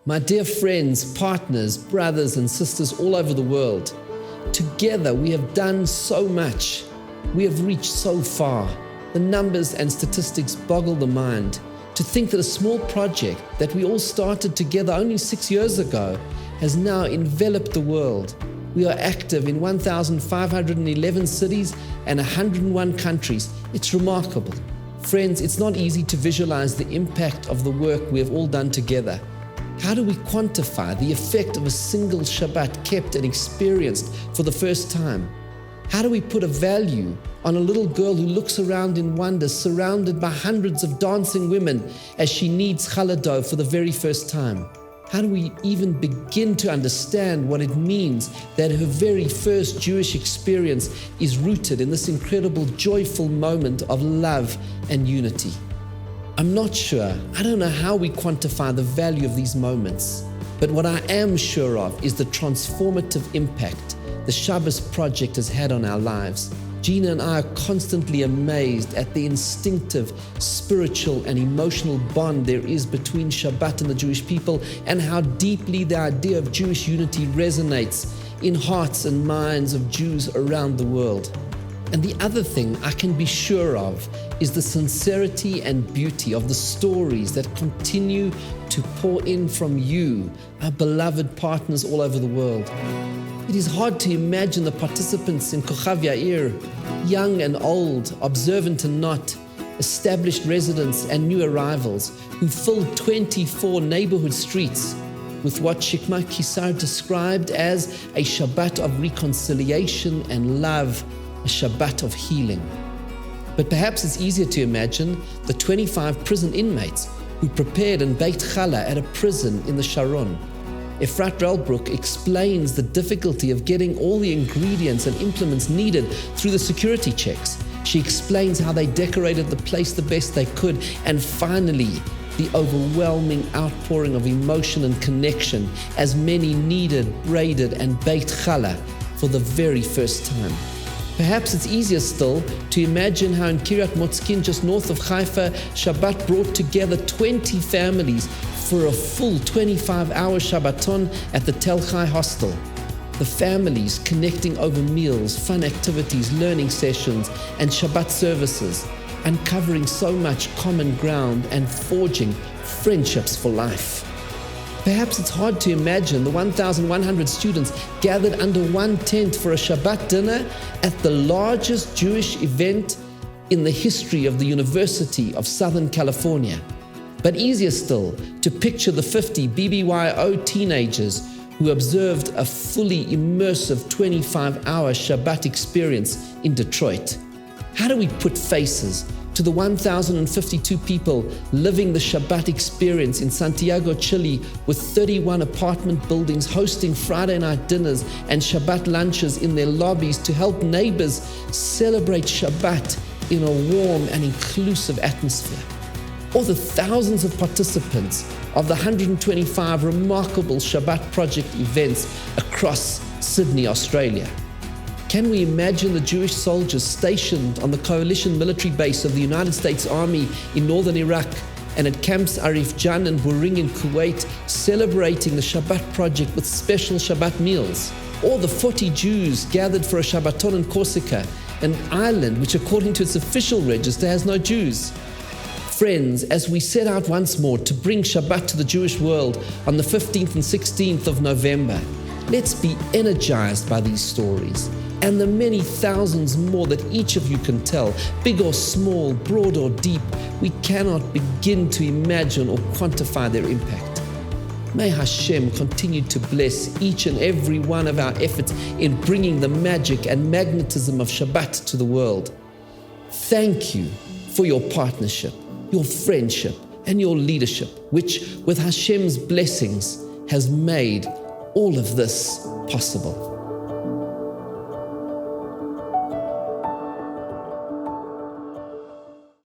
My dear friends, partners, brothers and sisters all over the world, together we have done so much. We have reached so far. The numbers and statistics boggle the mind. To think that a small project that we all started together only 6 years ago has now enveloped the world. We are active in 1,511 cities and 101 countries. It's remarkable. Friends, it's not easy to visualize the impact of the work we have all done together. How do we quantify the effect of a single Shabbat kept and experienced for the first time? How do we put a value on a little girl who looks around in wonder, surrounded by hundreds of dancing women as she kneads challah dough for the very first time? How do we even begin to understand what it means that her very first Jewish experience is rooted in this incredible, joyful moment of love and unity? I'm not sure. I don't know how we quantify the value of these moments. But what I am sure of is the transformative impact the Shabbat project has had on our lives. Gina and I are constantly amazed at the instinctive, spiritual and emotional bond there is between Shabbat and the Jewish people, and how deeply the idea of Jewish unity resonates in hearts and minds of Jews around the world. And the other thing I can be sure of is the sincerity and beauty of the stories that continue to pour in from you, our beloved partners all over the world. It is hard to imagine the participants in Kochav Yair, young and old, observant and not, established residents and new arrivals, who filled 24 neighborhood streets with what Shikma Kisar described as a Shabbat of reconciliation and love, a Shabbat of healing. But perhaps it's easier to imagine the 25 prison inmates who prepared and baked challah at a prison in the Sharon. Efrat Relbrook explains the difficulty of getting all the ingredients and implements needed through the security checks. She explains how they decorated the place the best they could, and finally, the overwhelming outpouring of emotion and connection as many kneaded, braided, and baked challah for the very first time. Perhaps it's easier still to imagine how in Kiryat Motzkin, just north of Haifa, Shabbat brought together 20 families for a full 25-hour Shabbaton at the Tel Chai hostel. The families connecting over meals, fun activities, learning sessions, and Shabbat services, uncovering so much common ground and forging friendships for life. Perhaps it's hard to imagine the 1,100 students gathered under one tent for a Shabbat dinner at the largest Jewish event in the history of the University of Southern California. But easier still to picture the 50 BBYO teenagers who observed a fully immersive 25-hour Shabbat experience in Detroit. How do we put faces to the 1,052 people living the Shabbat experience in Santiago, Chile, with 31 apartment buildings hosting Friday night dinners and Shabbat lunches in their lobbies to help neighbors celebrate Shabbat in a warm and inclusive atmosphere? Or the thousands of participants of the 125 remarkable Shabbat project events across Sydney, Australia? Can we imagine the Jewish soldiers stationed on the coalition military base of the United States Army in northern Iraq and at camps Arif Jan and Buring in Kuwait celebrating the Shabbat project with special Shabbat meals? Or the 40 Jews gathered for a Shabbaton in Corsica, an island which according to its official register has no Jews? Friends, as we set out once more to bring Shabbat to the Jewish world on the 15th and 16th of November, let's be energized by these stories and the many thousands more that each of you can tell, big or small, broad or deep. We cannot begin to imagine or quantify their impact. May Hashem continue to bless each and every one of our efforts in bringing the magic and magnetism of Shabbat to the world. Thank you for your partnership, your friendship, and your leadership, which, with Hashem's blessings, has made all of this possible.